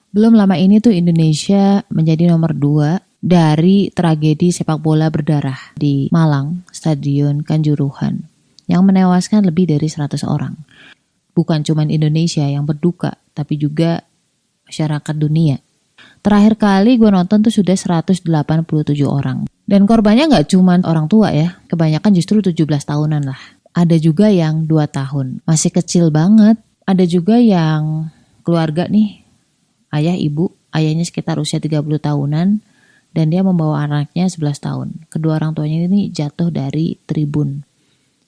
Belum lama ini tuh Indonesia menjadi nomor 2 dari tragedi sepak bola berdarah di Malang, Stadion Kanjuruhan, yang menewaskan lebih dari 100 orang. Bukan cuma Indonesia yang berduka, tapi juga masyarakat dunia. Terakhir kali gue nonton tuh sudah 187 orang. Dan korbannya gak cuma orang tua ya, kebanyakan justru 17 tahunan lah. Ada juga yang 2 tahun, masih kecil banget. Ada juga yang keluarga nih, ayah ibu, ayahnya sekitar usia 30 tahunan, dan dia membawa anaknya 11 tahun. Kedua orang tuanya ini jatuh dari tribun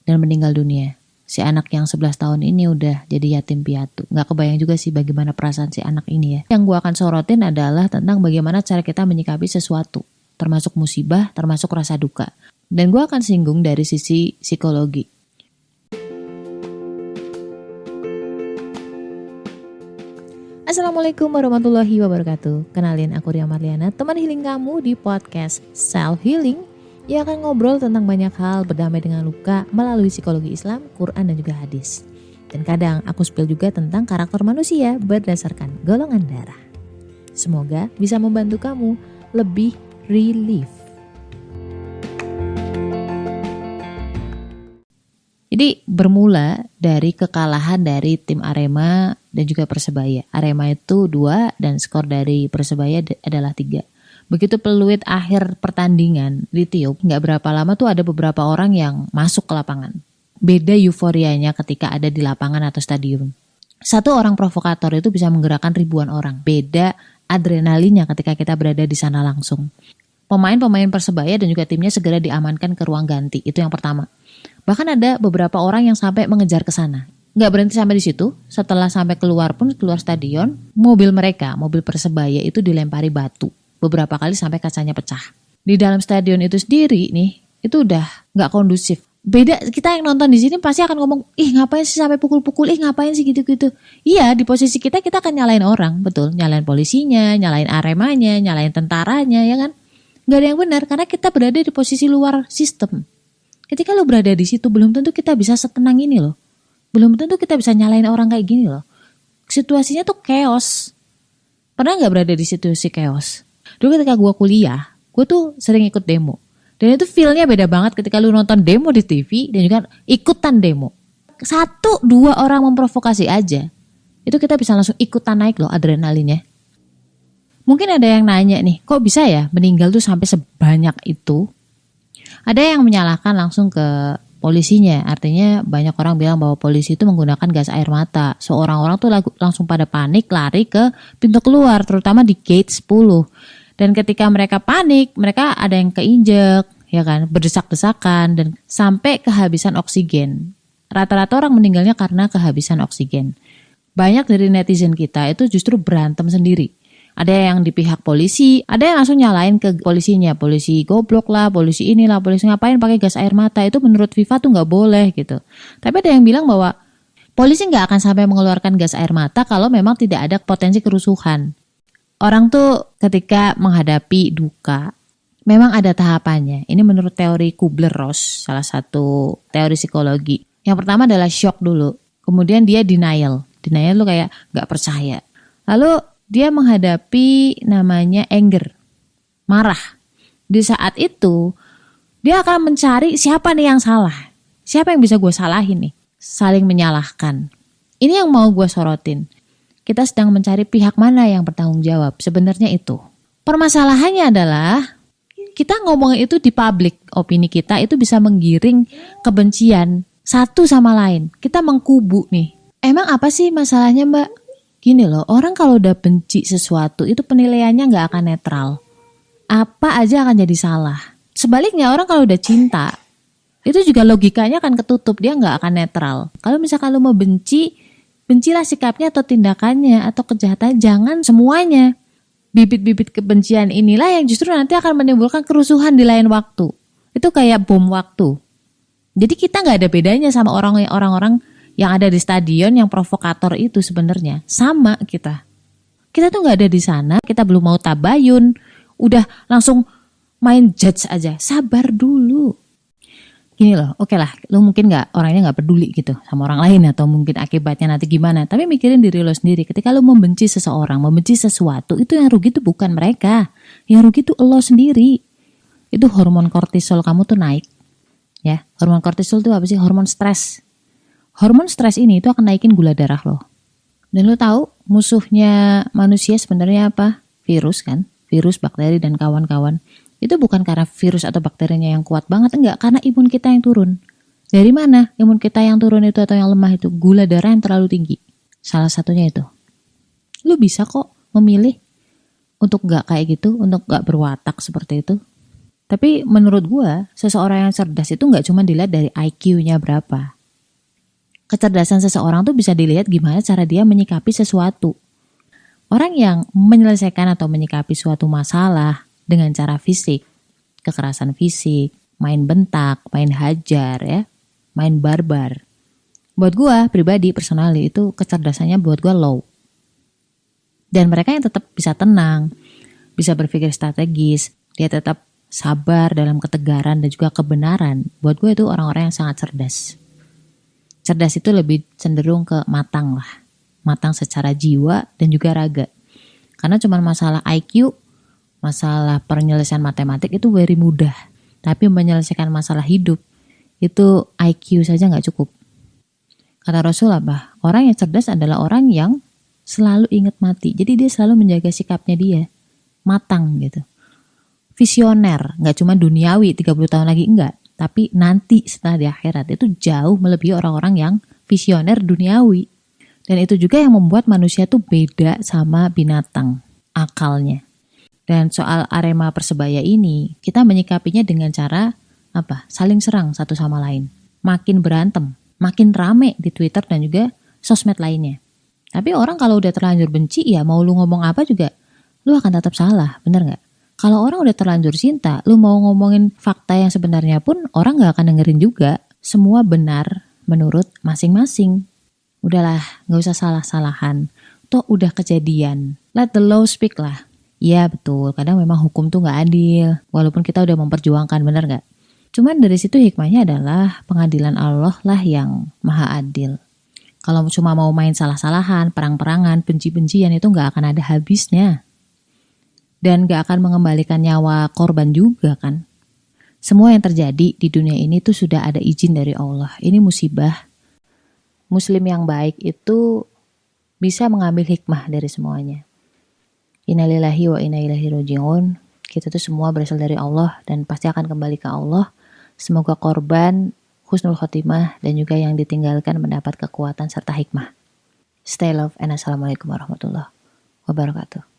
dan meninggal dunia. Si anak yang 11 tahun ini udah jadi yatim piatu. Gak kebayang juga sih bagaimana perasaan si anak ini ya. Yang gue akan sorotin adalah tentang bagaimana cara kita menyikapi sesuatu, termasuk musibah, termasuk rasa duka. Dan gue akan singgung dari sisi psikologi. Assalamualaikum warahmatullahi wabarakatuh. Kenalin, aku Ria Marliana, teman healing kamu di podcast Self Healing yang akan ngobrol tentang banyak hal berdamai dengan luka melalui psikologi Islam, Quran dan juga hadis. Dan kadang aku spill juga tentang karakter manusia berdasarkan golongan darah. Semoga bisa membantu kamu lebih relief. Jadi bermula dari kekalahan dari tim Arema dan juga Persebaya. Arema itu 2 dan skor dari Persebaya adalah 3. Begitu peluit akhir pertandingan ditiup, gak berapa lama tuh ada beberapa orang yang masuk ke lapangan. Beda euforianya ketika ada di lapangan atau stadion. Satu orang provokator itu bisa menggerakkan ribuan orang. Beda adrenalinnya ketika kita berada di sana langsung. Pemain-pemain Persebaya dan juga timnya segera diamankan ke ruang ganti. Itu yang pertama. Bahkan ada beberapa orang yang sampai mengejar ke sana. Nggak berhenti sampai di situ. Setelah sampai keluar stadion, mobil mereka, mobil Persebaya itu dilempari batu. Beberapa kali sampai kacanya pecah. Di dalam stadion itu sendiri nih, itu udah nggak kondusif. Beda, kita yang nonton di sini pasti akan ngomong, ih ngapain sih sampai pukul-pukul, ih ngapain sih gitu-gitu. Iya, di posisi kita akan nyalain orang, betul. Nyalain polisinya, nyalain Aremanya, nyalain tentaranya, ya kan? Nggak ada yang benar, karena kita berada di posisi luar sistem. Ketika lo berada di situ, belum tentu kita bisa setenang ini loh. Belum tentu kita bisa nyalain orang kayak gini loh. Situasinya tuh chaos. Pernah gak berada di situasi chaos? Dulu ketika gue kuliah, gue tuh sering ikut demo. Dan itu feel-nya beda banget ketika lu nonton demo di TV dan juga ikutan demo. 1-2 orang memprovokasi aja, itu kita bisa langsung ikutan naik loh adrenalinnya. Mungkin ada yang nanya nih, kok bisa ya meninggal tuh sampai sebanyak itu? Ada yang menyalahkan langsung ke polisinya, artinya banyak orang bilang bahwa polisi itu menggunakan gas air mata. So orang-orang tuh langsung pada panik lari ke pintu keluar, terutama di gate 10. Dan ketika mereka panik, mereka ada yang keinjek, ya kan, berdesak-desakan dan sampai kehabisan oksigen. Rata-rata orang meninggalnya karena kehabisan oksigen. Banyak dari netizen kita itu justru berantem sendiri. Ada yang di pihak polisi, ada yang langsung nyalain ke polisinya. Polisi goblok lah, polisi inilah, polisi ngapain pakai gas air mata. Itu menurut FIFA tuh gak boleh gitu. Tapi ada yang bilang bahwa polisi gak akan sampai mengeluarkan gas air mata kalau memang tidak ada potensi kerusuhan. Orang tuh ketika menghadapi duka, memang ada tahapannya. Ini menurut teori Kubler-Ross, salah satu teori psikologi. Yang pertama adalah shock dulu. Kemudian dia denial. Denial lu kayak gak percaya. Lalu dia menghadapi namanya anger, marah. Di saat itu, dia akan mencari siapa nih yang salah. Siapa yang bisa gue salahin nih? Saling menyalahkan. Ini yang mau gue sorotin. Kita sedang mencari pihak mana yang bertanggung jawab. Sebenarnya itu. Permasalahannya adalah, kita ngomongin itu di publik. Opini kita itu bisa menggiring kebencian satu sama lain. Kita mengkubu nih. Emang apa sih masalahnya mbak? Gini loh, orang kalau udah benci sesuatu itu penilaiannya gak akan netral. Apa aja akan jadi salah. Sebaliknya orang kalau udah cinta, itu juga logikanya akan ketutup, dia gak akan netral. Kalau misalkan lu mau benci, bencilah sikapnya atau tindakannya atau kejahatannya, jangan semuanya. Bibit-bibit kebencian inilah yang justru nanti akan menimbulkan kerusuhan di lain waktu. Itu kayak bom waktu. Jadi kita gak ada bedanya sama orang-orang yang ada di stadion yang provokator itu sebenarnya. Sama kita. Kita tuh gak ada di sana, kita belum mau tabayun, udah langsung main judge aja. Sabar dulu. gini loh, oke lah, lu mungkin orangnya nggak peduli gitu sama orang lain atau mungkin akibatnya nanti gimana. Tapi mikirin diri lo sendiri. Ketika lu membenci seseorang, membenci sesuatu, itu yang rugi tuh bukan mereka, yang rugi tuh lo sendiri. Itu hormon kortisol kamu tuh naik, ya. Hormon kortisol tuh apa sih? Hormon stres. Hormon stres ini itu akan naikin gula darah lo. Dan lo tahu musuhnya manusia sebenarnya apa? Virus kan, virus, bakteri dan kawan-kawan. Itu bukan karena virus atau bakterinya yang kuat banget, enggak, karena imun kita yang turun. Dari mana imun kita yang turun itu atau yang lemah itu? Gula darah yang terlalu tinggi. Salah satunya itu. Lu bisa kok memilih untuk enggak kayak gitu, untuk enggak berwatak seperti itu. Tapi menurut gua, seseorang yang cerdas itu enggak cuma dilihat dari IQ-nya berapa. Kecerdasan seseorang tuh bisa dilihat gimana cara dia menyikapi sesuatu. Orang yang menyelesaikan atau menyikapi suatu masalah dengan cara fisik, kekerasan fisik, main bentak, main hajar ya, main barbar. Buat gue pribadi, personally itu kecerdasannya buat gue low. Dan mereka yang tetap bisa tenang, bisa berpikir strategis, dia tetap sabar dalam ketegaran dan juga kebenaran. Buat gue itu orang-orang yang sangat cerdas. Cerdas itu lebih cenderung ke matang lah. Matang secara jiwa dan juga raga. Karena cuma masalah IQ, masalah penyelesaian matematik itu very mudah. Tapi menyelesaikan masalah hidup, itu IQ saja gak cukup. Kata Rasul apa? Orang yang cerdas adalah orang yang selalu ingat mati. Jadi dia selalu menjaga sikapnya dia. Matang gitu. Visioner, gak cuma duniawi 30 tahun lagi, enggak. Tapi nanti setelah di akhirat itu jauh melebihi orang-orang yang visioner duniawi. Dan itu juga yang membuat manusia tuh beda sama binatang, akalnya. Dan soal Arema Persebaya ini, kita menyikapinya dengan cara apa? Saling serang satu sama lain. Makin berantem, makin rame di Twitter dan juga sosmed lainnya. Tapi orang kalau udah terlanjur benci, ya mau lu ngomong apa juga, lu akan tetap salah, bener gak? Kalau orang udah terlanjur cinta, lu mau ngomongin fakta yang sebenarnya pun orang gak akan dengerin juga. Semua benar menurut masing-masing. Udahlah, gak usah salah-salahan. Toh udah kejadian. Let the law speak lah. Iya betul, kadang memang hukum tuh gak adil. Walaupun kita udah memperjuangkan, bener gak? Cuman dari situ hikmahnya adalah pengadilan Allah lah yang maha adil. Kalau cuma mau main salah-salahan, perang-perangan, benci-bencian itu gak akan ada habisnya. Dan gak akan mengembalikan nyawa korban juga kan. Semua yang terjadi di dunia ini tuh sudah ada izin dari Allah. Ini musibah. Muslim yang baik itu bisa mengambil hikmah dari semuanya. Innalillahi wa inna ilaihi raji'un. Kita tuh semua berasal dari Allah dan pasti akan kembali ke Allah. Semoga korban husnul khotimah dan juga yang ditinggalkan mendapat kekuatan serta hikmah. Stay love and assalamualaikum warahmatullahi wabarakatuh.